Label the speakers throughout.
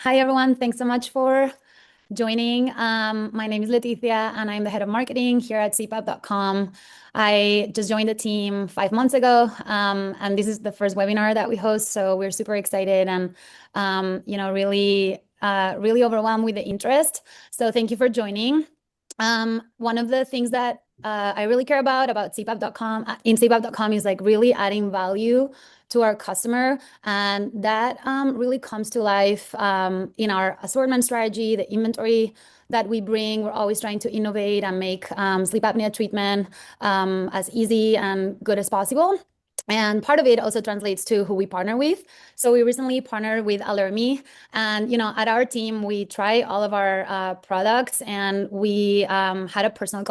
Speaker 1: Hi, everyone. Thanks so much for joining. My name is Leticia, and I'm the head of marketing here at CPAP.com. I just joined the team 5 months ago, and this is the first webinar that we host. So we're super excited and, really overwhelmed with the interest. So thank you for joining. One of the things that I really care about CPAP.com in CPAP.com is like really adding value to our customer, and that really comes to life in our assortment strategy, the inventory that we bring. We're always trying to innovate and make sleep apnea treatment as easy and good as possible. And part of it also translates to who we partner with. So we recently partnered with Allermi, and at our team, we try all of our products, and we had a personal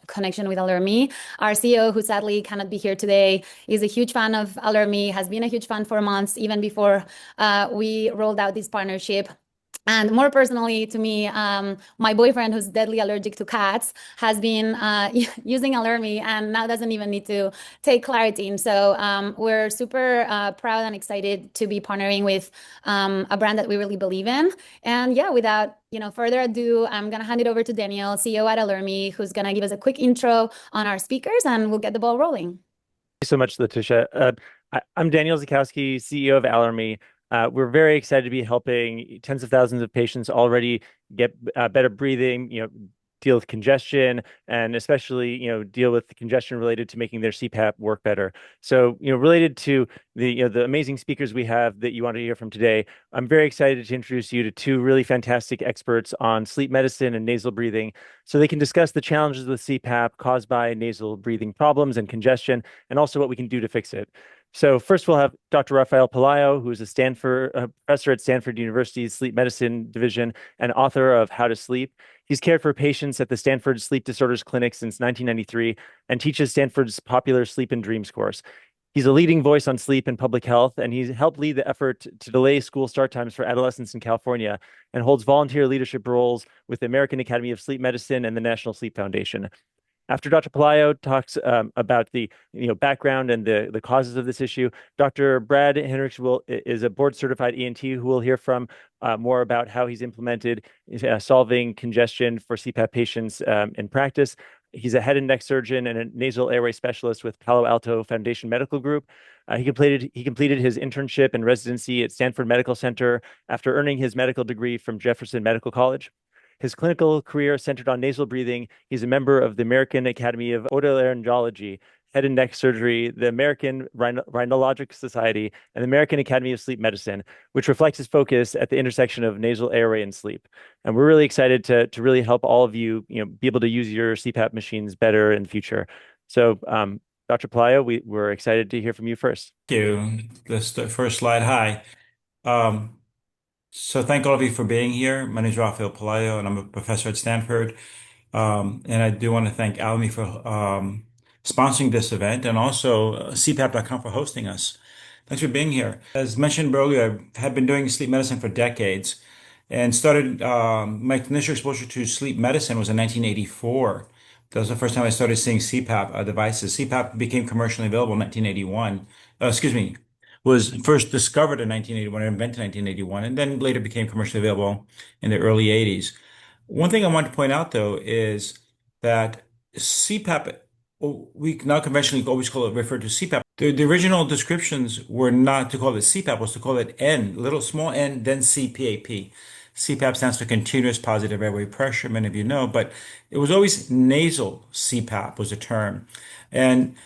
Speaker 1: connection with Allermi. Our CEO, who sadly cannot be here today, is a huge fan of Allermi, has been a huge fan for months, even before we rolled out this partnership. And more personally to me, my boyfriend, who's deadly allergic to cats, has been using Allermi and now doesn't even need to take Claritin. So we're super proud and excited to be partnering with a brand that we really believe in. And yeah, without further ado, I'm going to hand it over to Daniel, CEO at Allermi, who's going to give us a quick intro on our speakers, and we'll get the ball rolling.
Speaker 2: Thank you so much, Leticia. I'm Daniel Zakowski, CEO of Allermi. We're very excited to be helping tens of thousands of patients already get better breathing, deal with congestion, and especially, deal with the congestion related to making their CPAP work better. So, related to the amazing speakers we have that you want to hear from today, I'm very excited to introduce you to two really fantastic experts on sleep medicine and nasal breathing, so they can discuss the challenges with CPAP caused by nasal breathing problems and congestion, and also what we can do to fix it. So first, we'll have Dr. Rafael Pelayo, who is a professor at Stanford University's Sleep Medicine Division and author of How to Sleep. He's cared for patients at the Stanford Sleep Disorders Clinic since 1993 and teaches Stanford's popular Sleep and Dreams course. He's a leading voice on sleep and public health, and he's helped lead the effort to delay school start times for adolescents in California, and holds volunteer leadership roles with the American Academy of Sleep Medicine and the National Sleep Foundation. After Dr. Pelayo talks about the background and the causes of this issue, Dr. Brad Hinrichs is a board-certified ENT who will hear from more about how he's implemented solving congestion for CPAP patients in practice. He's a head and neck surgeon and a nasal airway specialist with Palo Alto Foundation Medical Group. He completed his internship and residency at Stanford Medical Center after earning his medical degree from Jefferson Medical College. His clinical career centered on nasal breathing. He's a member of the American Academy of Otolaryngology, Head and Neck Surgery, the American Rhinologic Society, and the American Academy of Sleep Medicine, which reflects his focus at the intersection of nasal airway and sleep. And we're really excited to really help all of you, be able to use your CPAP machines better in the future. So, Dr. Pelayo, we're excited to hear from you first.
Speaker 3: Thank you. This the first slide. Hi. So thank all of you for being here. My name is Rafael Pelayo, and I'm a professor at Stanford. And I do want to thank Allermi for sponsoring this event, and also CPAP.com for hosting us. Thanks for being here. As mentioned earlier, I have been doing sleep medicine for decades, and started my initial exposure to sleep medicine was in 1984. That was the first time I started seeing CPAP devices. CPAP became commercially available in 1981. Was first discovered in 1981, or invented in 1981, and then later became commercially available in the early 80s. One thing I want to point out, though, is that CPAP, we now conventionally always refer to CPAP. The original descriptions were not to call it CPAP, was to call it N, little small n, then CPAP. CPAP stands for continuous positive airway pressure, many of you know, but it was always nasal CPAP was the term. And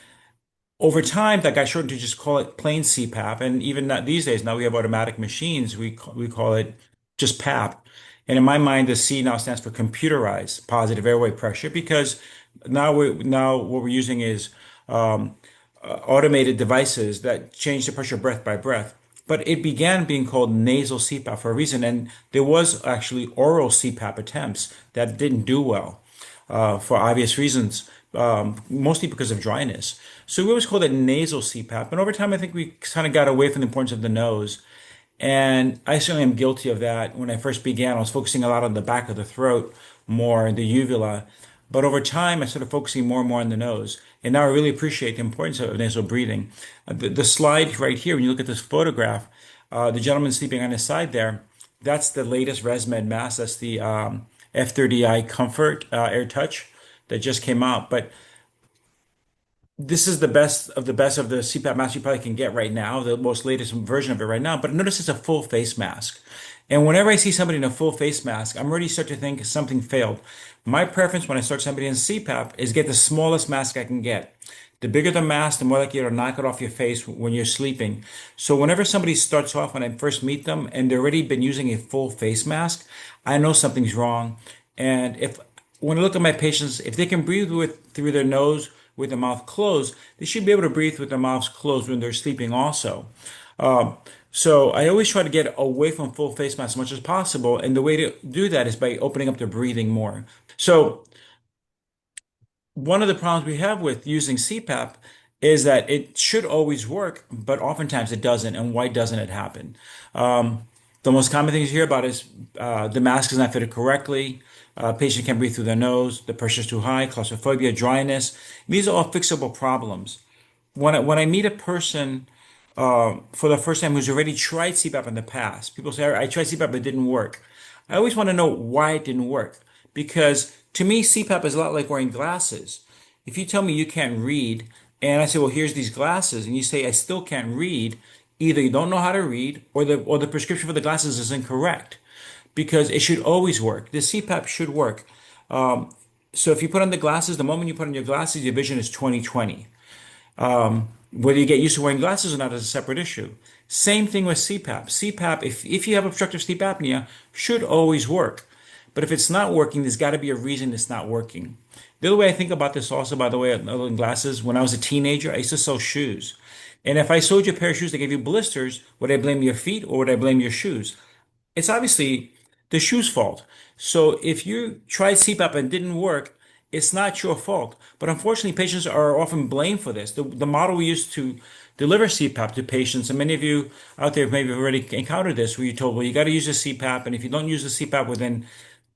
Speaker 3: over time, that got shortened to just call it plain CPAP. And even not these days, now we have automatic machines. We call it just PAP. And in my mind, the C now stands for computerized positive airway pressure, because now what we're using is automated devices that change the pressure breath by breath. But it began being called nasal CPAP for a reason, and there was actually oral CPAP attempts that didn't do well for obvious reasons, mostly because of dryness. So we always called it nasal CPAP, and over time, I think we kind of got away from the importance of the nose. And I certainly am guilty of that. When I first began, I was focusing a lot on the back of the throat, more the uvula. But over time, I started focusing more and more on the nose. And now I really appreciate the importance of nasal breathing. The slide right here, when you look at this photograph, the gentleman sleeping on his side there, That's the latest ResMed mask. That's the F30i Comfort Air Touch that just came out. But this is the best of the CPAP mask you probably can get right now, the most latest version of it right now. But notice it's a full face mask. And whenever I see somebody in a full face mask, I'm already start to think something failed. My preference when I start somebody in CPAP is get the smallest mask I can get. The bigger the mask, the more likely you'll knock it off your face when you're sleeping. So whenever somebody starts off, when I first meet them and they've already been using a full face mask, I know something's wrong. And if when I look at my patients, if they can breathe through their nose with their mouth closed, they should be able to breathe with their mouths closed when they're sleeping also. Um, so I always try to get away from full face mask as much as possible, and the way to do that is by opening up the breathing more. So one of the problems we have with using CPAP is that it should always work, but oftentimes it doesn't. And why doesn't it happen? The most common things you hear about is the mask is not fitted correctly, patient can't breathe through their nose, the pressure is too high, claustrophobia, dryness. These are all fixable problems. When I meet a person for the first time who's already tried CPAP in the past, people say, I tried CPAP, it didn't work. I always want to know why it didn't work. Because to me, CPAP is a lot like wearing glasses. If you tell me you can't read, and I say, well, here's these glasses, and you say, I still can't read, either you don't know how to read or the prescription for the glasses is incorrect because it should always work. The CPAP should work. So if you put on the glasses, the moment you put on your glasses, your vision is 20/20. Whether you get used to wearing glasses or not is a separate issue. Same thing with CPAP. CPAP, if you have obstructive sleep apnea, should always work. But if it's not working, there's got to be a reason it's not working. The other way I think about this also, by the way, other than glasses, when I was a teenager, I used to sell shoes. And if I sold you a pair of shoes that gave you blisters, would I blame your feet or would I blame your shoes? It's obviously the shoe's fault. So if you tried CPAP and didn't work, it's not your fault. But unfortunately, patients are often blamed for this. The model we use to deliver CPAP to patients, and many of you out there maybe have already encountered this, where you're told, well, you got to use the CPAP, and if you don't use the CPAP within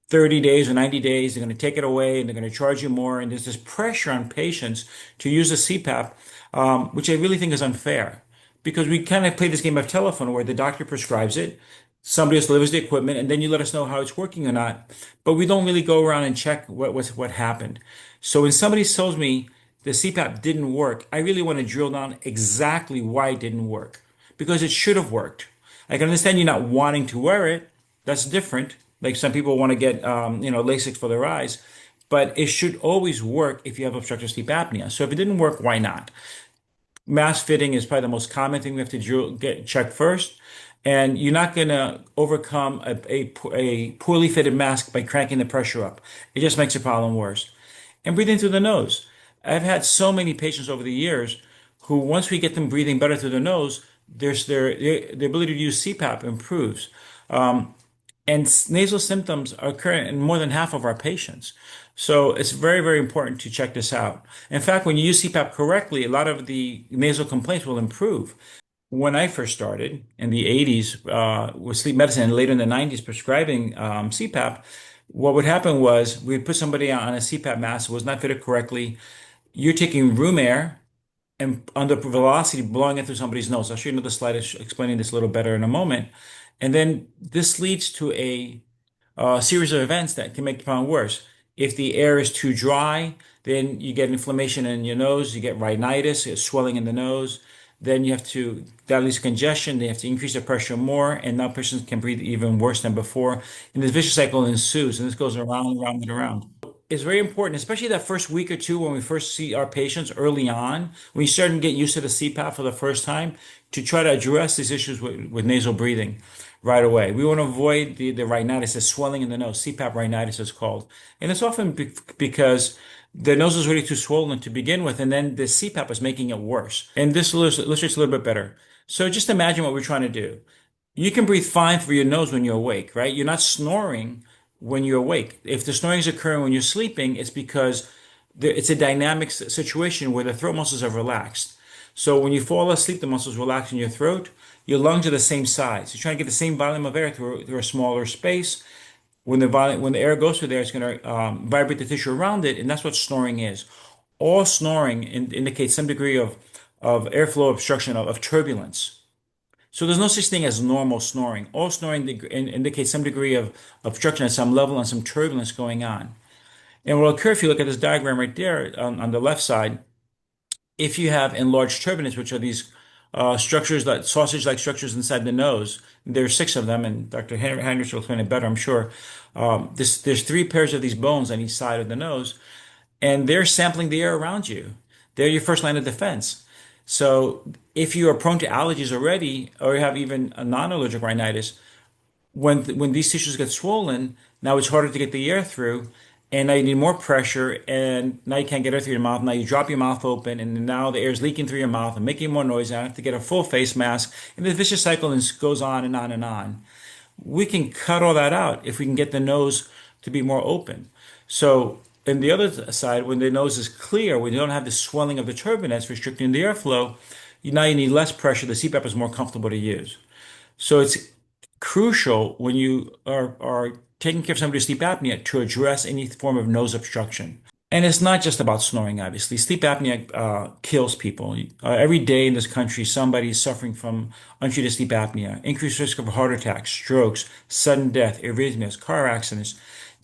Speaker 3: 30 days or 90 days, they're going to take it away and they're going to charge you more. And there's this pressure on patients to use the CPAP, which I really think is unfair because we kind of play this game of telephone where the doctor prescribes it, somebody else delivers the equipment, and then you let us know how it's working or not. But we don't really go around and check what happened. So when somebody tells me the CPAP didn't work, I really want to drill down exactly why it didn't work because it should have worked. I can understand you not wanting to wear it. That's different. Like some people want to get, LASIK for their eyes, but it should always work if you have obstructive sleep apnea. So if it didn't work, why not? Mask fitting is probably the most common thing we have to get checked first. And you're not going to overcome a poorly fitted mask by cranking the pressure up. It just makes the problem worse. And breathing through the nose. I've had so many patients over the years who, once we get them breathing better through the nose, their ability to use CPAP improves. And nasal symptoms occur in more than half of our patients. So it's very, very important to check this out. In fact, when you use CPAP correctly, a lot of the nasal complaints will improve. When I first started in the 80s with sleep medicine and later in the 90s prescribing CPAP, what would happen was we'd put somebody on a CPAP mask that was not fitted correctly. You're taking room air and under velocity blowing it through somebody's nose. I'll show you another slide explaining this a little better in a moment. And then this leads to a series of events that can make the problem worse. If the air is too dry, then you get inflammation in your nose, you get rhinitis, swelling in the nose. Then that leads to congestion. They have to increase the pressure more, and now patients can breathe even worse than before. And this vicious cycle ensues, and this goes around and around and around. It's very important, especially that first week or two when we first see our patients early on, when you start to get used to the CPAP for the first time, to try to address these issues with nasal breathing right away. We want to avoid the rhinitis, the swelling in the nose. CPAP rhinitis is called. And it's often because the nose is already too swollen to begin with, and then the CPAP is making it worse. And this illustrates a little bit better. So just imagine what we're trying to do. You can breathe fine through your nose when you're awake, right? You're not snoring when you're awake. If the snoring is occurring when you're sleeping, it's because it's a dynamic situation where the throat muscles are relaxed. So when you fall asleep, the muscles relax in your throat. Your lungs are the same size. You're trying to get the same volume of air through a smaller space. When the air goes through there, it's going to vibrate the tissue around it, and that's what snoring is. All snoring indicates some degree of airflow obstruction, of turbulence. So there's no such thing as normal snoring. All snoring indicates some degree of obstruction at some level and some turbulence going on. And what will occur if you look at this diagram right there on the left side, if you have enlarged turbinates, which are these structures, like sausage-like structures inside the nose, there are six of them, and Dr. Hinrichs will explain it better, I'm sure. There's three pairs of these bones on each side of the nose, and they're sampling the air around you. They're your first line of defense. So if you are prone to allergies already, or you have even a non-allergic rhinitis, when these tissues get swollen, now it's harder to get the air through, and now you need more pressure, and now you can't get air through your mouth. Now you drop your mouth open, and now the air is leaking through your mouth and making more noise. And I have to get a full face mask, and the vicious cycle goes on and on and on. We can cut all that out if we can get the nose to be more open. So, in the other side, when the nose is clear, when you don't have the swelling of the turbinates restricting the airflow, now you need less pressure. The CPAP is more comfortable to use. So it's crucial when you are taking care of somebody with sleep apnea to address any form of nose obstruction. And it's not just about snoring, obviously. Sleep apnea kills people. Every day in this country, somebody is suffering from untreated sleep apnea, increased risk of heart attacks, strokes, sudden death, arrhythmias, car accidents,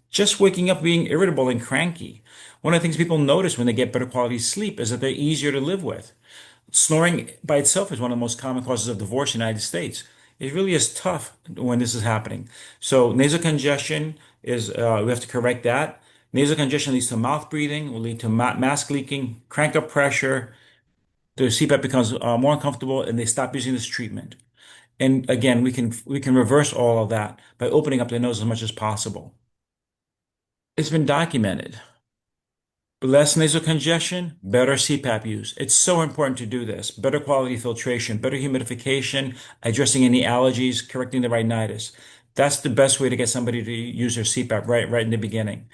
Speaker 3: just waking up being irritable and cranky. One of the things people notice when they get better quality sleep is that they're easier to live with. Snoring by itself is one of the most common causes of divorce in the United States. It really is tough when this is happening. So nasal congestion is, we have to correct that. Nasal congestion leads to mouth breathing, will lead to mask leaking, crank up pressure. The CPAP becomes more uncomfortable, and they stop using this treatment. And again, we can reverse all of that by opening up the nose as much as possible. It's been documented. Less nasal congestion, better CPAP use. It's so important to do this. Better quality filtration, better humidification, addressing any allergies, correcting the rhinitis. That's the best way to get somebody to use their CPAP right in the beginning.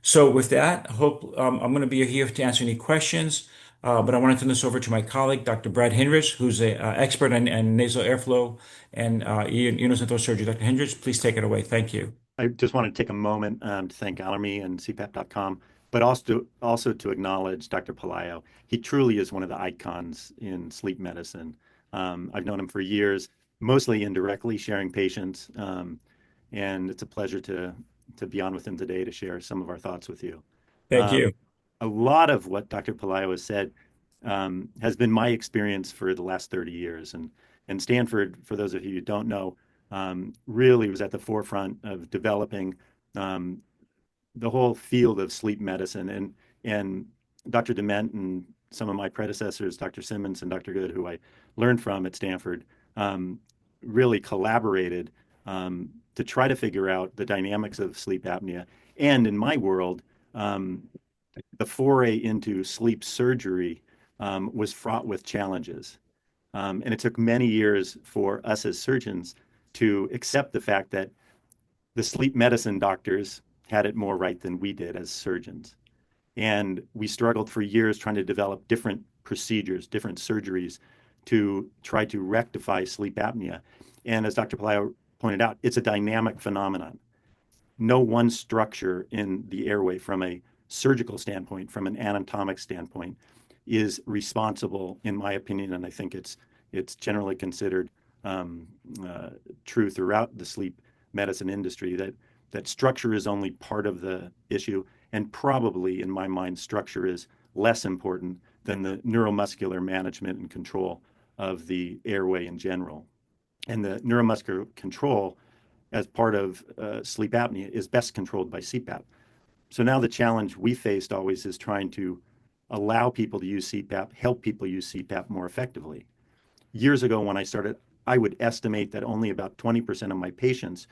Speaker 3: So with that, I hope I'm going to be here to answer any questions. But I want to turn this over to my colleague, Dr. Brad Hinrichs, who's an expert in nasal airflow and ear, nose, and throat surgery. Dr. Hinrichs, please take it away. Thank you.
Speaker 4: I just want to take a moment to thank Allermi and CPAP.com, but also to acknowledge Dr. Pelayo. He truly is one of the icons in sleep medicine. I've known him for years, mostly indirectly sharing patients, and it's a pleasure to be on with him today to share some of our thoughts with you.
Speaker 3: Thank you.
Speaker 4: A lot of what Dr. Pelayo has said has been my experience for the last 30 years. And Stanford, for those of you who don't know, really was at the forefront of developing the whole field of sleep medicine. And Dr. Dement and some of my predecessors, Dr. Simmons and Dr. Good, who I learned from at Stanford, really collaborated to try to figure out the dynamics of sleep apnea. And in my world, the foray into sleep surgery was fraught with challenges. And it took many years for us as surgeons to accept the fact that the sleep medicine doctors had it more right than we did as surgeons. And we struggled for years trying to develop different procedures, different surgeries to try to rectify sleep apnea. And as Dr. Pelayo pointed out, it's a dynamic phenomenon. No one structure in the airway from a surgical standpoint, from an anatomic standpoint, is responsible, in my opinion, and I think it's generally considered true throughout the sleep medicine industry, that structure is only part of the issue, and probably, in my mind, structure is less important than the neuromuscular management and control of the airway in general. And the neuromuscular control, as part of sleep apnea, is best controlled by CPAP. So now the challenge we faced always is trying to allow people to use CPAP, help people use CPAP more effectively. Years ago, when I started, I would estimate that only about 20% of my patients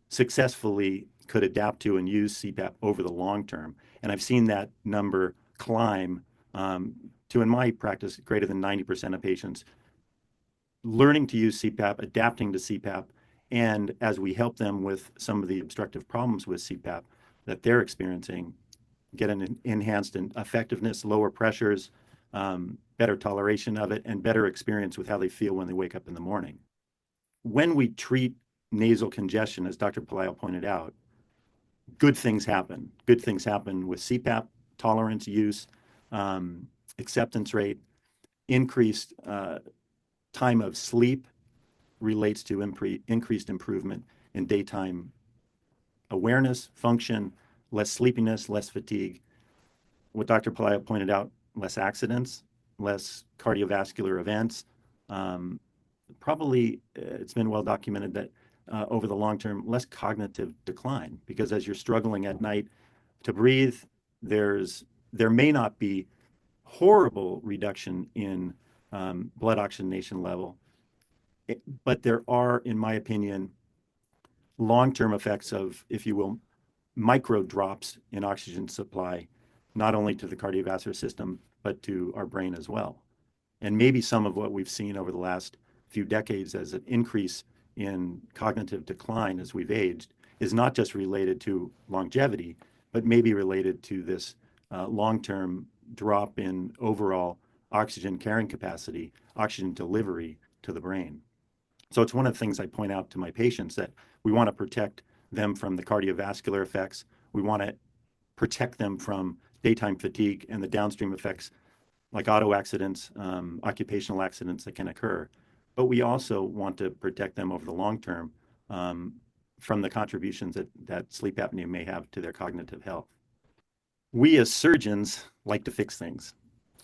Speaker 4: successfully could adapt to and use CPAP over the long term. And I've seen that number climb to, in my practice, greater than 90% of patients learning to use CPAP, adapting to CPAP, and as we help them with some of the obstructive problems with CPAP that they're experiencing, get an enhanced effectiveness, lower pressures, better toleration of it, and better experience with how they feel when they wake up in the morning. When we treat nasal congestion, as Dr. Pelayo pointed out, good things happen. Good things happen with CPAP, tolerance, use, acceptance rate, increased time of sleep relates to increased improvement in daytime awareness, function, less sleepiness, less fatigue. What Dr. Pelayo pointed out, less accidents, less cardiovascular events. Probably it's been well documented that over the long term, less cognitive decline, because as you're struggling at night to breathe, there may not be horrible reduction in blood oxygenation level, but there are, in my opinion, long-term effects of, if you will, micro drops in oxygen supply, not only to the cardiovascular system, but to our brain as well. And maybe some of what we've seen over the last few decades as an increase in cognitive decline as we've aged is not just related to longevity, but maybe related to this long-term drop in overall oxygen carrying capacity, oxygen delivery to the brain. So it's one of the things I point out to my patients, that we want to protect them from the cardiovascular effects. We want to protect them from daytime fatigue and the downstream effects like auto accidents, occupational accidents that can occur. But we also want to protect them over the long term from the contributions that sleep apnea may have to their cognitive health. We as surgeons like to fix things.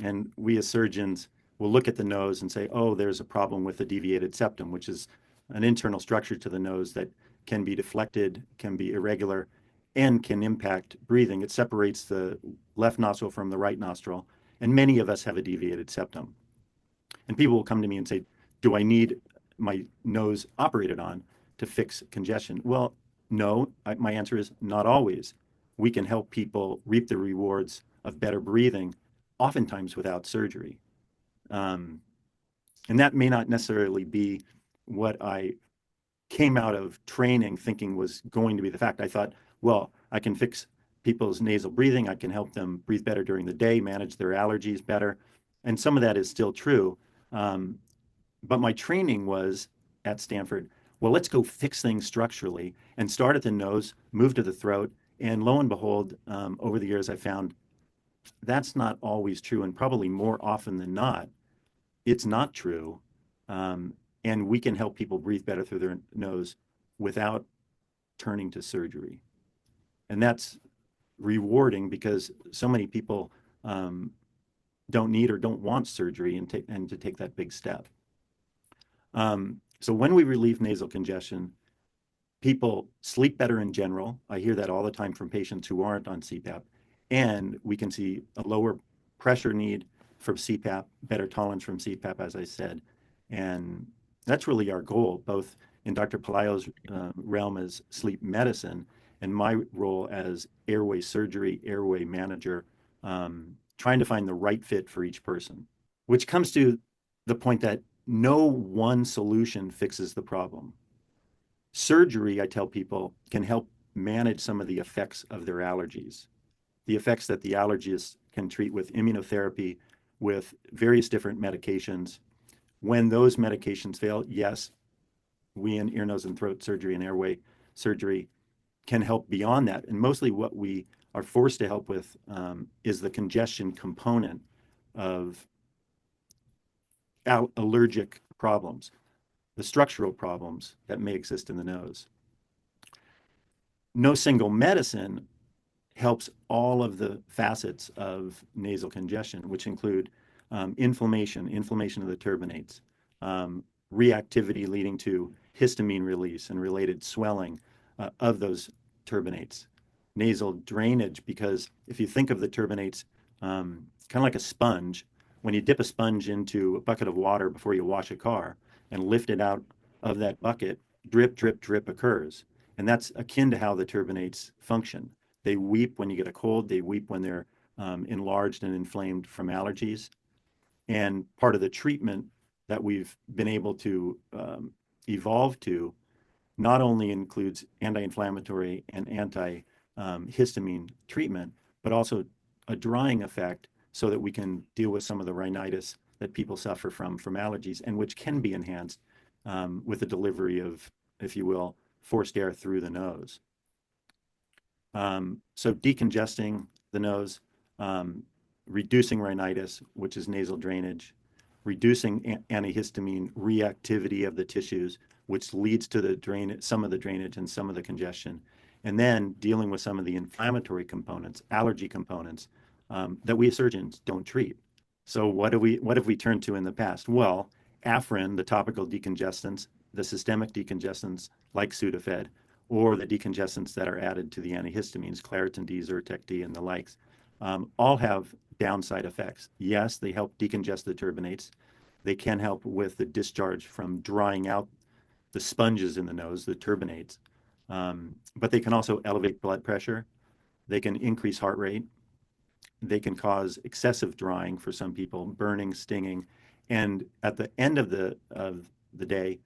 Speaker 4: And we as surgeons will look at the nose and say, oh, there's a problem with the deviated septum, which is an internal structure to the nose that can be deflected, can be irregular, and can impact breathing. It separates the left nostril from the right nostril, and many of us have a deviated septum. And people will come to me and say, do I need my nose operated on to fix congestion? Well, no, my answer is not always. We can help people reap the rewards of better breathing, oftentimes without surgery. And that may not necessarily be what I came out of training thinking was going to be the fact. I thought, well, I can fix people's nasal breathing. I can help them breathe better during the day, manage their allergies better. And some of that is still true. But my training was at Stanford, well, let's go fix things structurally and start at the nose, move to the throat. And lo and behold, over the years, I found that's not always true. And probably more often than not, it's not true. And we can help people breathe better through their nose without turning to surgery. And that's rewarding because so many people don't need or don't want surgery and to take that big step. So when we relieve nasal congestion, people sleep better in general. I hear that all the time from patients who aren't on CPAP. And we can see a lower pressure need from CPAP, better tolerance from CPAP, as I said. And that's really our goal, both in Dr. Pelayo's realm as sleep medicine and my role as airway surgery, airway manager, trying to find the right fit for each person, which comes to the point that no one solution fixes the problem. Surgery, I tell people, can help manage some of the effects of their allergies, the effects that the allergists can treat with immunotherapy, with various different medications. When those medications fail, yes, we in ear, nose, and throat surgery and airway surgery can help beyond that. And mostly what we are forced to help with is the congestion component of allergic problems, the structural problems that may exist in the nose. No single medicine helps all of the facets of nasal congestion, which include inflammation of the turbinates, reactivity leading to histamine release and related swelling of those turbinates, nasal drainage, because if you think of the turbinates kind of like a sponge, when you dip a sponge into a bucket of water before you wash a car and lift it out of that bucket, drip, drip, drip occurs. And that's akin to how the turbinates function. They weep when you get a cold. They weep when they're enlarged and inflamed from allergies. And part of the treatment that we've been able to evolve to not only includes anti-inflammatory and anti-histamine treatment, but also a drying effect so that we can deal with some of the rhinitis that people suffer from allergies, and which can be enhanced with the delivery of, if you will, forced air through the nose. So decongesting the nose, reducing rhinitis, which is nasal drainage, reducing antihistamine reactivity of the tissues, which leads to some of the drainage and some of the congestion, and then dealing with some of the inflammatory components, allergy components that we as surgeons don't treat. So what have we turned to in the past? Well, Afrin, the topical decongestants, the systemic decongestants like Sudafed, or the decongestants that are added to the antihistamines, Claritin D, Zyrtec D, and the likes, all have downside effects. Yes, they help decongest the turbinates. They can help with the discharge from drying out the sponges in the nose, the turbinates. But they can also elevate blood pressure. They can increase heart rate. They can cause excessive drying for some people, burning, stinging. And at the end of the day,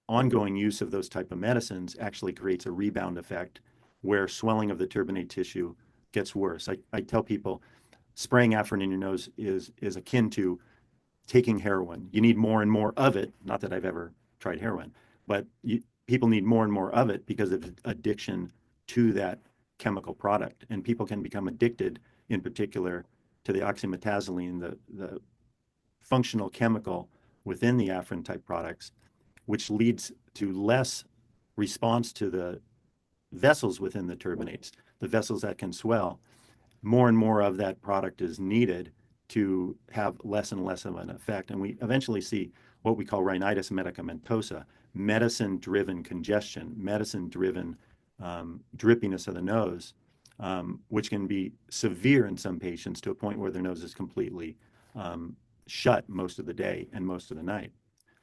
Speaker 4: ongoing use of those type of medicines actually creates a rebound effect where swelling of the turbinate tissue gets worse. I tell people spraying Afrin in your nose is akin to taking heroin. You need more and more of it. Not that I've ever tried heroin, but people need more and more of it because of addiction to that chemical product. And people can become addicted, in particular, to the oxymetazoline, the functional chemical within the Afrin type products, which leads to less response to the vessels within the turbinates, the vessels that can swell. More and more of that product is needed to have less and less of an effect. And we eventually see what we call rhinitis medicamentosa, medicine-driven congestion, medicine-driven drippiness of the nose, which can be severe in some patients to a point where their nose is completely shut most of the day and most of the night.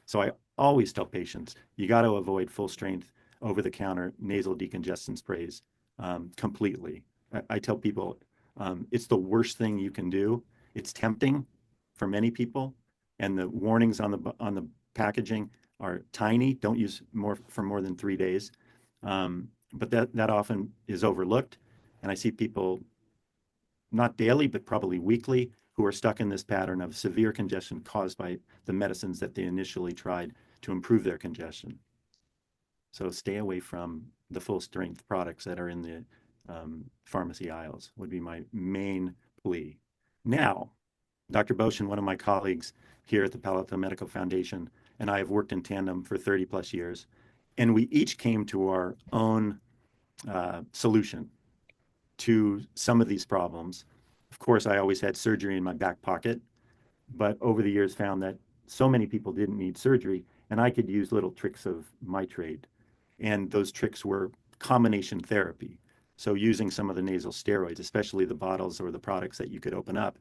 Speaker 4: So I always tell patients, you got to avoid full-strength, over-the-counter nasal decongestant sprays completely. I tell people it's the worst thing you can do. It's tempting for many people, and the warnings on the packaging are tiny. Don't use for more than 3 days, but that often is overlooked. And I see people, not daily, but probably weekly, who are stuck in this pattern of severe congestion caused by the medicines that they initially tried to improve their congestion. So stay away from the full-strength products that are in the pharmacy aisles would be my main plea. Now, Dr. Bosch and one of my colleagues here at the Palatal Medical Foundation and I have worked in tandem for 30 plus years, and we each came to our own solution to some of these problems. Of course, I always had surgery in my back pocket, but over the years found that so many people didn't need surgery, and I could use little tricks of my trade. And those tricks were combination therapy. So using some of the nasal steroids, especially the bottles or the products that you could open up,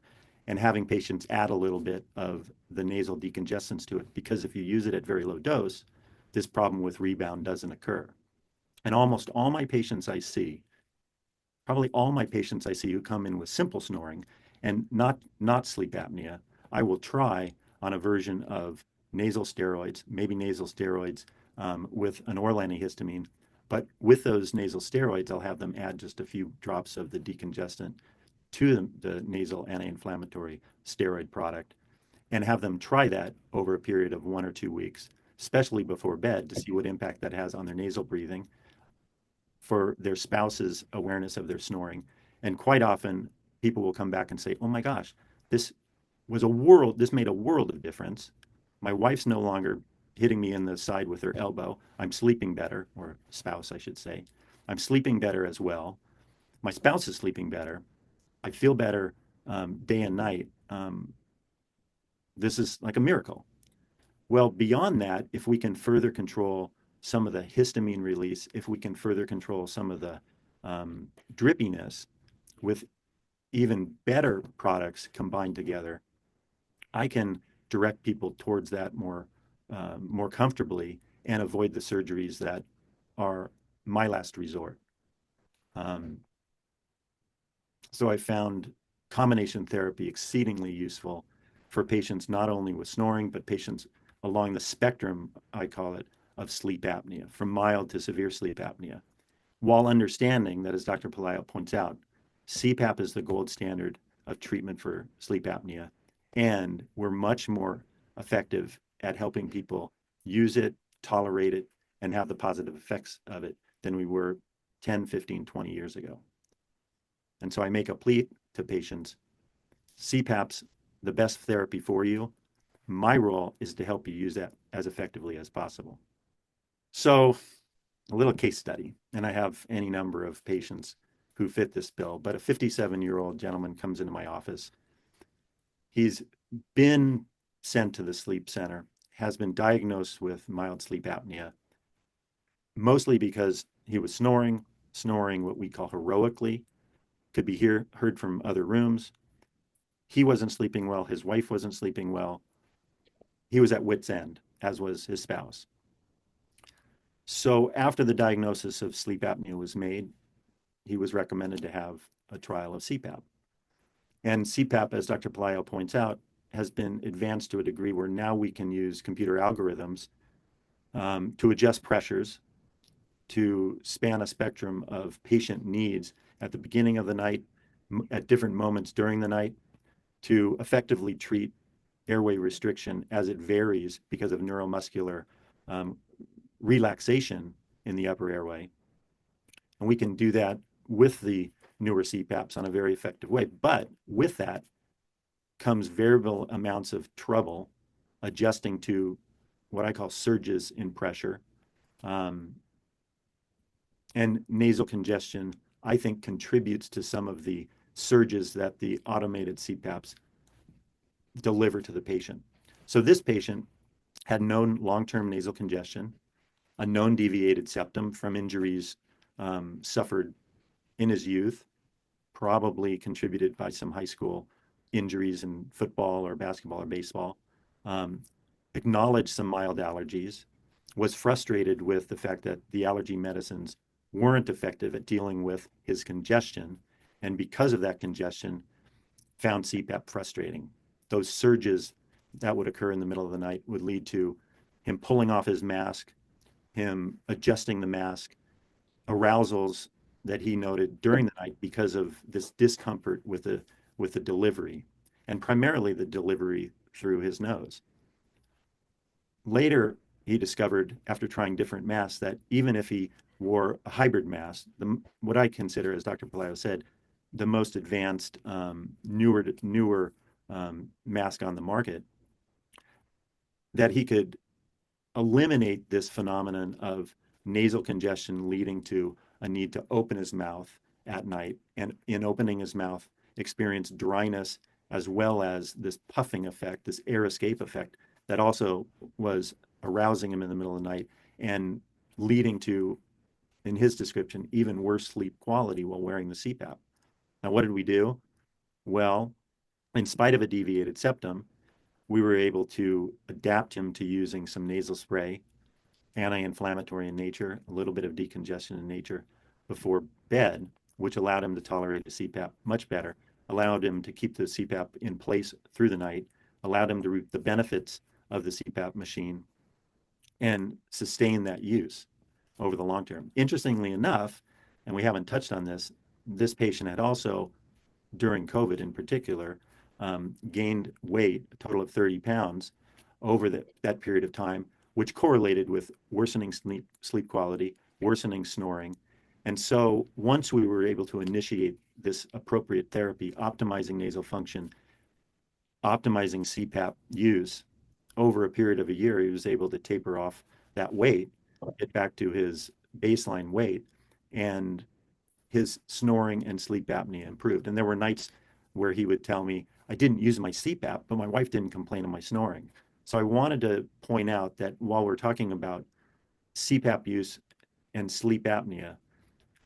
Speaker 4: and having patients add a little bit of the nasal decongestants to it, because if you use it at very low dose, this problem with rebound doesn't occur. And almost all my patients I see, probably all my patients I see who come in with simple snoring and not sleep apnea, I will try on a version of nasal steroids, maybe nasal steroids with an oral antihistamine. But with those nasal steroids, I'll have them add just a few drops of the decongestant to the nasal anti-inflammatory steroid product and have them try that over a period of 1 or 2 weeks, especially before bed, to see what impact that has on their nasal breathing, for their spouse's awareness of their snoring. And quite often, people will come back and say, oh my gosh, this made a world of difference. My wife's no longer hitting me in the side with her elbow. I'm sleeping better, or spouse, I should say. I'm sleeping better as well. My spouse is sleeping better. I feel better day and night. This is like a miracle. Well, beyond that, if we can further control some of the histamine release, if we can further control some of the drippiness with even better products combined together, I can direct people towards that more comfortably and avoid the surgeries that are my last resort. So I found combination therapy exceedingly useful for patients not only with snoring, but patients along the spectrum, I call it, of sleep apnea, from mild to severe sleep apnea, while understanding that, as Dr. Pelayo points out, CPAP is the gold standard of treatment for sleep apnea, and we're much more effective at helping people use it, tolerate it, and have the positive effects of it than we were 10, 15, 20 years ago. And so I make a plea to patients, CPAP's the best therapy for you, My role is to help you use that as effectively as possible. So a little case study, and I have any number of patients who fit this bill, but a 57-year-old gentleman comes into my office. He's been sent to the sleep center, has been diagnosed with mild sleep apnea, mostly because he was snoring what we call heroically, could be heard from other rooms. He wasn't sleeping well. His wife wasn't sleeping well. He was at wit's end, as was his spouse. So after the diagnosis of sleep apnea was made, he was recommended to have a trial of CPAP. And CPAP, as Dr. Pelayo points out, has been advanced to a degree where now we can use computer algorithms to adjust pressures, to span a spectrum of patient needs at the beginning of the night, at different moments during the night, to effectively treat airway restriction as it varies because of neuromuscular relaxation in the upper airway. And we can do that with the newer CPAPs on a very effective way. But with that comes variable amounts of trouble adjusting to what I call surges in pressure. And nasal congestion, I think, contributes to some of the surges that the automated CPAPs deliver to the patient. So this patient had known long-term nasal congestion, a known deviated septum from injuries suffered in his youth, probably contributed by some high school injuries in football or basketball or baseball, acknowledged some mild allergies, was frustrated with the fact that the allergy medicines weren't effective at dealing with his congestion, and because of that congestion, found CPAP frustrating. Those surges that would occur in the middle of the night would lead to him pulling off his mask, him adjusting the mask, arousals that he noted during the night because of this discomfort with the delivery, and primarily the delivery through his nose. Later, he discovered, after trying different masks, that even if he wore a hybrid mask, what I consider, as Dr. Pelayo said, the most advanced, newer mask on the market, that he could eliminate this phenomenon of nasal congestion leading to a need to open his mouth at night, and in opening his mouth, experience dryness as well as this puffing effect, this air escape effect that also was arousing him in the middle of the night and leading to, in his description, even worse sleep quality while wearing the CPAP. Now, what did we do? Well, in spite of a deviated septum, we were able to adapt him to using some nasal spray, anti-inflammatory in nature, a little bit of decongestion in nature before bed, which allowed him to tolerate the CPAP much better, allowed him to keep the CPAP in place through the night, allowed him to reap the benefits of the CPAP machine and sustain that use over the long term. Interestingly enough, and we haven't touched on this patient had also, during COVID in particular, gained weight, a total of 30 pounds over that period of time, which correlated with worsening sleep quality, worsening snoring. And so once we were able to initiate this appropriate therapy, optimizing nasal function, optimizing CPAP use, over a period of a year, he was able to taper off that weight, get back to his baseline weight, and his snoring and sleep apnea improved. And there were nights where he would tell me, I didn't use my CPAP, but my wife didn't complain of my snoring. So I wanted to point out that while we're talking about CPAP use and sleep apnea,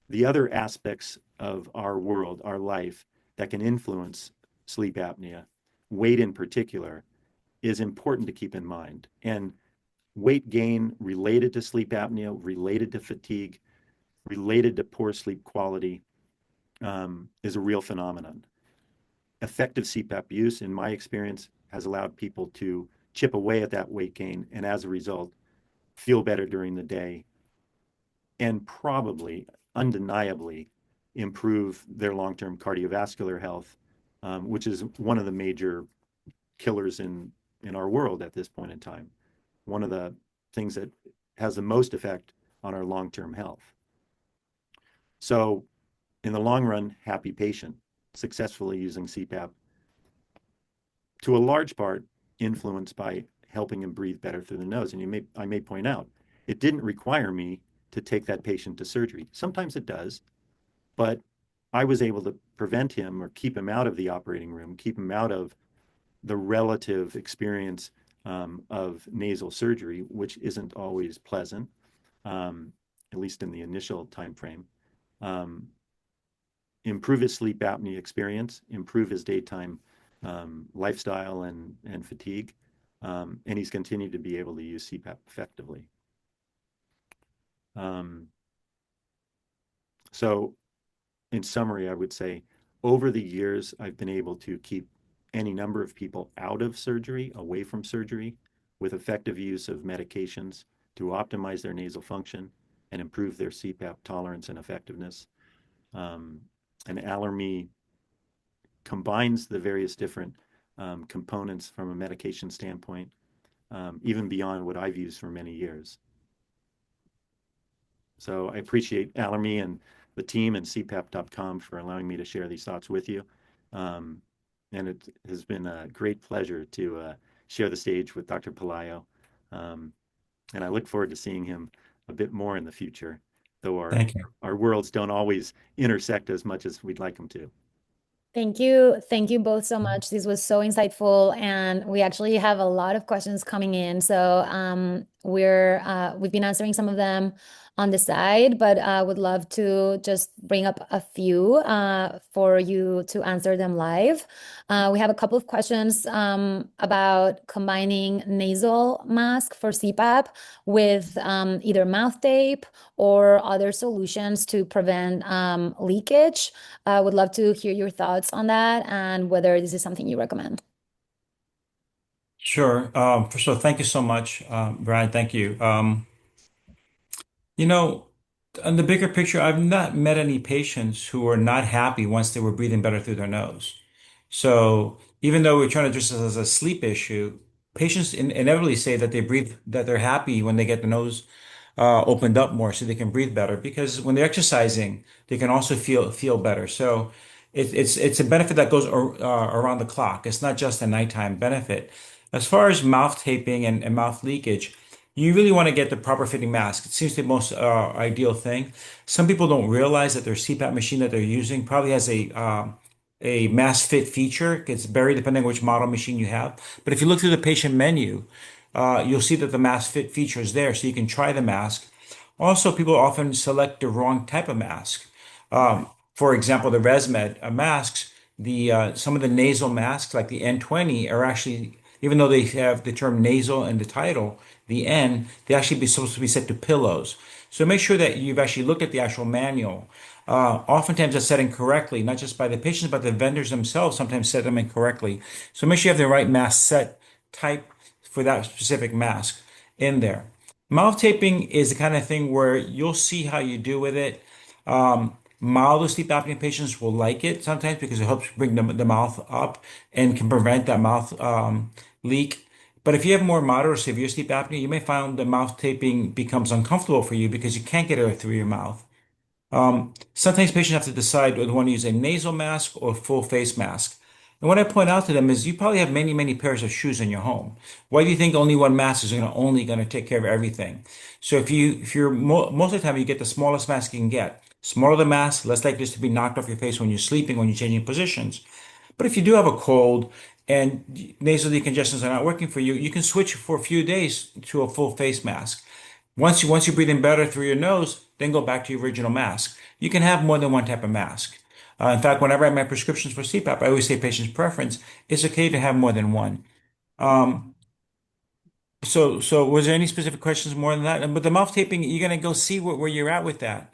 Speaker 4: the other aspects of our world, our life, that can influence sleep apnea, weight in particular, is important to keep in mind. And weight gain related to sleep apnea, related to fatigue, related to poor sleep quality, is a real phenomenon. Effective CPAP use, in my experience, has allowed people to chip away at that weight gain, and as a result, feel better during the day, and probably, undeniably, improve their long-term cardiovascular health, which is one of the major killers in our world at this point in time. One of the things that has the most effect on our long-term health. So in the long run, happy patient, successfully using CPAP. To a large part, influenced by helping him breathe better through the nose. And I may point out, it didn't require me to take that patient to surgery. Sometimes it does, but I was able to prevent him or keep him out of the operating room, keep him out of the relative experience of nasal surgery, which isn't always pleasant, at least in the initial time frame. Improve his sleep apnea experience, improve his daytime lifestyle and fatigue, and he's continued to be able to use CPAP effectively. So in summary, I would say over the years, I've been able to keep any number of people out of surgery, away from surgery, with effective use of medications to optimize their nasal function and improve their CPAP tolerance and effectiveness. And Allermi combines the various different components from a medication standpoint, even beyond what I've used for many years. So I appreciate Allermi and the team and CPAP.com for allowing me to share these thoughts with you. And it has been a great pleasure to share the stage with Dr. Pelayo. And I look forward to seeing him a bit more in the future, though
Speaker 3: Thank you.
Speaker 4: our worlds don't always intersect as much as we'd like them to.
Speaker 1: Thank you. Thank you both so much. This was so insightful, and we actually have a lot of questions coming in. So we've been answering some of them on the side, but would love to just bring up a few for you to answer them live. We have a couple of questions about combining nasal mask for CPAP with either mouth tape or other solutions to prevent leakage. Would love to hear your thoughts on that and whether this is something you recommend.
Speaker 3: Sure. First of all, thank you so much, Brian. Thank you. You know, on the bigger picture, I've not met any patients who are not happy once they were breathing better through their nose. So even though we're trying to address this as a sleep issue, patients inevitably say that that they're happy when they get the nose opened up more so they can breathe better because when they're exercising, they can also feel better. So it's a benefit that goes around the clock. It's not just a nighttime benefit. As far as mouth taping and mouth leakage, you really want to get the proper fitting mask. It seems the most ideal thing. Some people don't realize that their CPAP machine that they're using probably has a mask fit feature. It's buried depending on which model machine you have. But if you look through the patient menu, you'll see that the mask fit feature is there, so you can try the mask. Also, people often select the wrong type of mask. For example, the ResMed masks, some of the nasal masks, like the N20, are actually, even though they have the term nasal in the title, the N, they actually be supposed to be set to pillows. So make sure that you've actually looked at the actual manual. Oftentimes that's set incorrectly, not just by the patients, but the vendors themselves sometimes set them incorrectly. So make sure you have the right mask set type for that specific mask in there. Mouth taping is the kind of thing where you'll see how you do with it. Milder sleep apnea patients will like it sometimes because it helps bring the mouth up and can prevent that mouth leak. But if you have more moderate or severe sleep apnea, you may find the mouth taping becomes uncomfortable for you because you can't get air through your mouth. Sometimes patients have to decide whether they want to use a nasal mask or a full face mask. And what I point out to them is you probably have many, many pairs of shoes in your home. Why do you think only one mask is only going to take care of everything? So if you're most of the time you get the smallest mask you can get. Smaller the mask, less likely to be knocked off your face when you're sleeping, when you're changing positions. But if you do have a cold and nasal decongestions are not working for you, you can switch for a few days to a full face mask. Once you're breathing better through your nose, then go back to your original mask. You can have more than one type of mask. In fact, whenever I write my prescriptions for CPAP, I always say patient's preference. It's okay to have more than one. So was there any specific questions more than that? But the mouth taping, you're going to go see where you're at with that.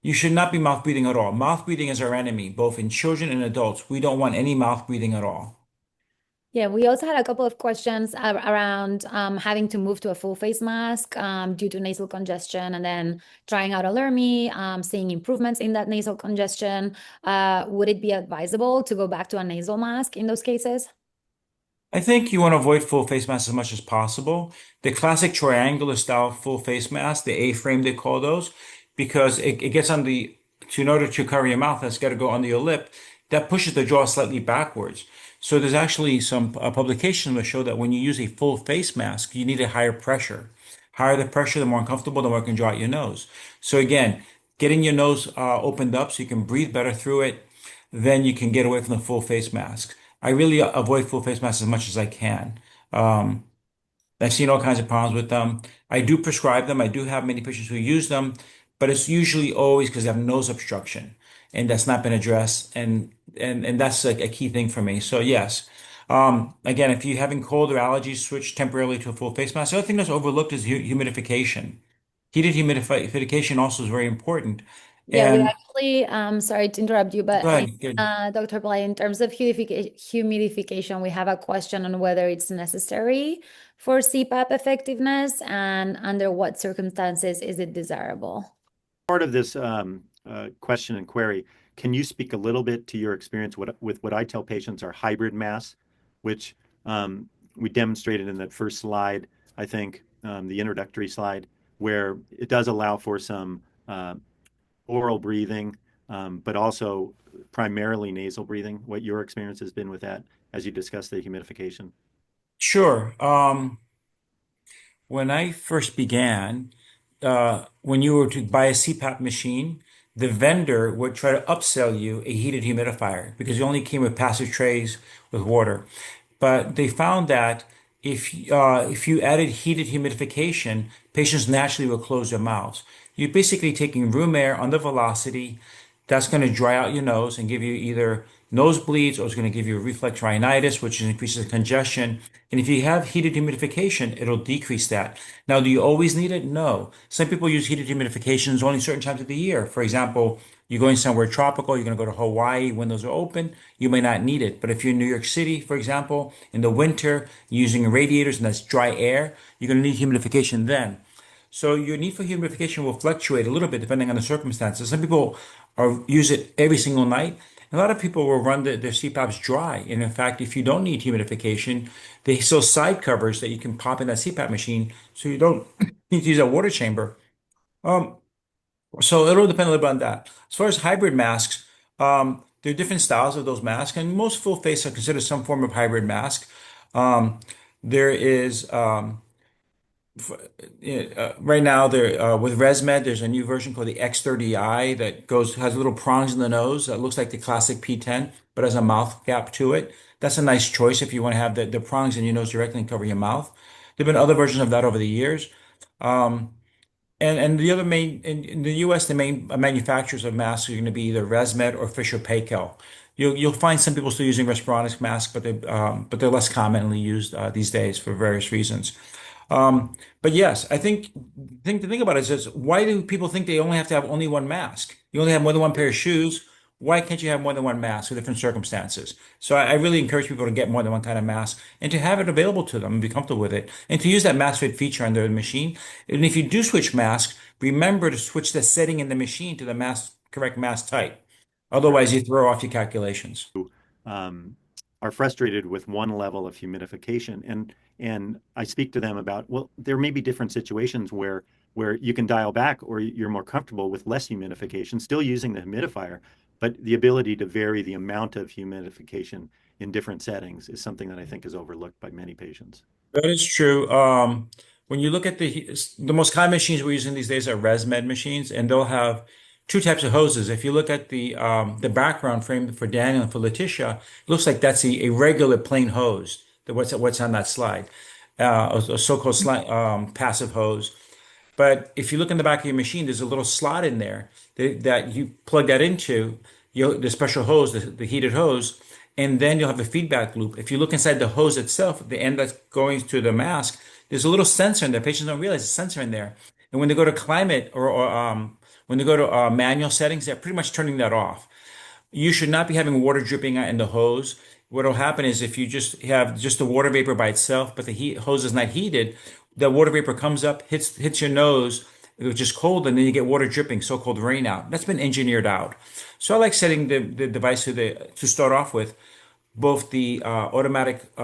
Speaker 3: You should not be mouth breathing at all. Mouth breathing is our enemy, both in children and adults. We don't want any mouth breathing at all.
Speaker 1: Yeah, we also had a couple of questions around having to move to a full face mask due to nasal congestion and then trying out Allermi, seeing improvements in that nasal congestion. Would it be advisable to go back to a nasal mask in those cases?
Speaker 3: I think you want to avoid full face masks as much as possible. The classic triangular style full face mask, the A-frame they call those, because it gets on in order to cover your mouth, that's got to go under your lip. That pushes the jaw slightly backwards. So there's actually some publications that show that when you use a full face mask, you need a higher pressure. Higher the pressure, the more uncomfortable, the more it can draw out your nose. So again, getting your nose opened up so you can breathe better through it, then you can get away from the full face mask. I really avoid full face masks as much as I can. Um, I've seen all kinds of problems with them. I do prescribe them. I do have many patients who use them, but it's usually always because they have nose obstruction, and that's not been addressed. And that's like a key thing for me. So yes, again, if you're having cold or allergies, switch temporarily to a full face mask. The other thing that's overlooked is humidification. Heated humidification also is very important.
Speaker 1: Yeah, we
Speaker 3: And
Speaker 1: actually, sorry to interrupt you, but
Speaker 3: go ahead. Good.
Speaker 1: Dr. Pelayo, in terms of humidification, we have a question on whether it's necessary for CPAP effectiveness and under what circumstances is it desirable?
Speaker 4: Part of this question and query, can you speak a little bit to your experience with what I tell patients are hybrid masks, which we demonstrated in that first slide, I think, the introductory slide, where it does allow for some oral breathing, but also primarily nasal breathing, what your experience has been with that as you discuss the humidification.
Speaker 3: Sure. When I first began, when you were to buy a CPAP machine, the vendor would try to upsell you a heated humidifier because it only came with passive trays with water. But they found that if you added heated humidification, patients naturally will close their mouths. You're basically taking room air under velocity. That's going to dry out your nose and give you either nosebleeds or it's going to give you a reflex rhinitis, which increases congestion. And if you have heated humidification, it'll decrease that. Now, do you always need it? No. Some people use heated humidifications only certain times of the year. For example, you're going somewhere tropical, you're going to go to Hawaii, windows are open, you may not need it. But if you're in New York City, for example, in the winter, using radiators and that's dry air, you're going to need humidification then. So your need for humidification will fluctuate a little bit depending on the circumstances. Some people use it every single night. A lot of people will run their CPAPs dry. And in fact, if you don't need humidification, they sell side covers that you can pop in that CPAP machine so you don't need to use a water chamber. Um, so it'll depend a little bit on that. As far as hybrid masks, there are different styles of those masks, and most full face are considered some form of hybrid mask. There is right now there with ResMed, there's a new version called the X30i that has little prongs in the nose that looks like the classic P10, but has a mouth gap to it. That's a nice choice if you want to have the prongs in your nose directly and cover your mouth. There have been other versions of that over the years. Um, and the other main in the US, the main manufacturers of masks are going to be either ResMed or Fisher Paykel. You'll find some people still using Respironics masks, but they're less commonly used these days for various reasons. But yes, I think the thing about it is why do people think they only have to have only one mask? You only have more than one pair of shoes. Why can't you have more than one mask for different circumstances? So I really encourage people to get more than one kind of mask and to have it available to them and be comfortable with it and to use that mask fit feature on their machine. And if you do switch masks, remember to switch the setting in the machine to the correct mask type. Otherwise, you throw off your calculations.
Speaker 4: Um, are frustrated with one level of humidification, and I speak to them about, well, there may be different situations where you can dial back or you're more comfortable with less humidification, still using the humidifier, but the ability to vary the amount of humidification in different settings is something that I think is overlooked by many patients.
Speaker 3: That is true. When you look at the most common machines we're using these days are ResMed machines, and they'll have two types of hoses. If you look at the background frame for Daniel and for Letitia, it looks like that's a regular plain hose. What's on that slide, a so-called passive hose. But if you look in the back of your machine, there's a little slot in there that you plug that into the special hose, the heated hose, and then you'll have a feedback loop. If you look inside the hose itself, the end that's going to the mask, there's a little sensor in there. Patients don't realize there's a sensor in there. And when they go to climate or when they go to manual settings, they're pretty much turning that off. You should not be having water dripping out in the hose. What will happen is if you just have just the water vapor by itself, but the hose is not heated, the water vapor comes up, hits your nose, which is cold, and then you get water dripping, so-called rain out. That's been engineered out. So I like setting the device to start off with both the automatic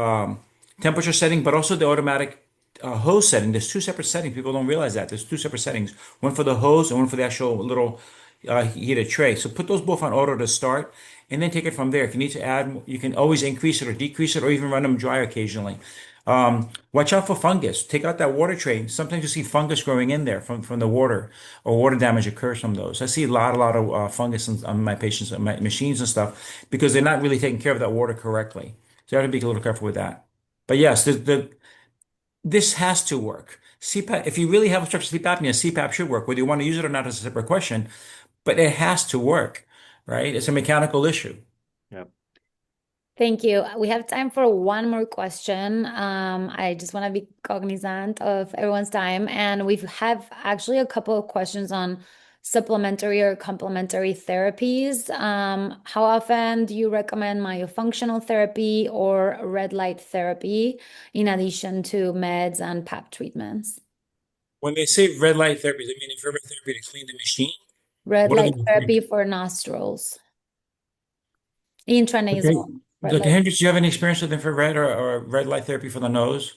Speaker 3: temperature setting, but also the automatic hose setting. There's two separate settings. People don't realize that. There's two separate settings, one for the hose and one for the actual little heated tray. So put those both on auto to start, and then take it from there. If you need to add, you can always increase it or decrease it, or even run them dry occasionally. Watch out for fungus. Take out that water tray. Sometimes you see fungus growing in there from the water, or water damage occurs from those. I see a lot of fungus on my patients, on my machines and stuff, because they're not really taking care of that water correctly. So you have to be a little careful with that. But yes, this has to work. CPAP, if you really have obstructive sleep apnea, CPAP should work. Whether you want to use it or not is a separate question, but it has to work, right? It's a mechanical issue.
Speaker 4: Yeah.
Speaker 1: Thank you. We have time for one more question. I just want to be cognizant of everyone's time. And we have actually a couple of questions on supplementary or complementary therapies. How often do you recommend myofunctional therapy or red light therapy in addition to meds and PAP treatments?
Speaker 3: When they say red light therapy, they mean infrared therapy to clean the machine?
Speaker 1: Red
Speaker 3: What are
Speaker 1: light
Speaker 3: they
Speaker 1: therapy for nostrils. Intranasal. Red
Speaker 3: Dr.
Speaker 1: light.
Speaker 3: Hendricks, do you have any experience with infrared or red light therapy for the nose?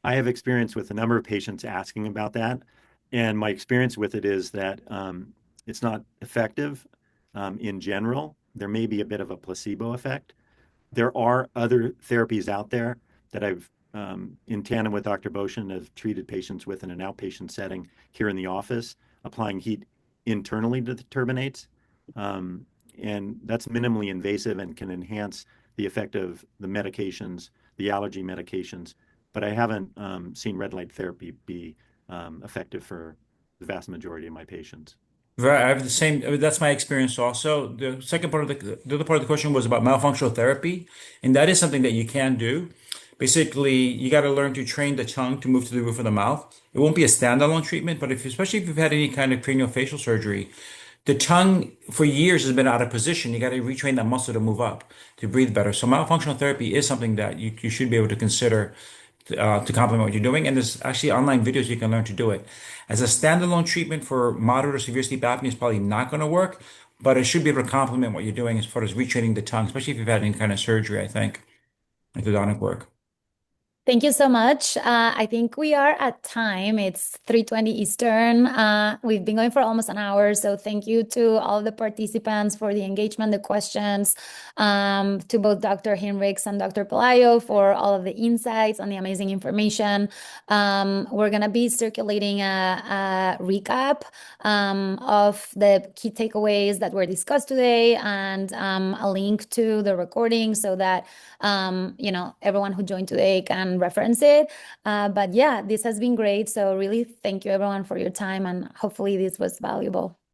Speaker 4: I have experience with a number of patients asking about that. And my experience with it is that it's not effective in general. There may be a bit of a placebo effect. There are other therapies out there that I've, in tandem with Dr. Boshin, have treated patients with in an outpatient setting here in the office, applying heat internally to the turbinates. And that's minimally invasive and can enhance the effect of the medications, the allergy medications. But I haven't seen red light therapy be effective for the vast majority of my patients.
Speaker 3: Right, I have the same. That's my experience also. The second part of the other part of the question was about myofunctional therapy, and that is something that you can do. Basically, you got to learn to train the tongue to move to the roof of the mouth. It won't be a standalone treatment, but especially if you've had any kind of craniofacial surgery, the tongue for years has been out of position. You got to retrain that muscle to move up, to breathe better. So myofunctional therapy is something that you should be able to consider to complement what you're doing. And there's actually online videos you can learn to do it. As a standalone treatment for moderate or severe sleep apnea is probably not going to work, but it should be able to complement what you're doing as far as retraining the tongue, especially if you've had any kind of surgery, I think, orthodontic work.
Speaker 1: Thank you so much. I think we are at time. It's 3:20 Eastern. We've been going for almost an hour, so thank you to all the participants for the engagement, the questions, to both Dr. Hinrichs and Dr. Pelayo for all of the insights and the amazing information. We're going to be circulating a recap of the key takeaways that were discussed today and a link to the recording so that everyone who joined today can reference it. But yeah, this has been great. So really thank you everyone for your time, and hopefully this was valuable.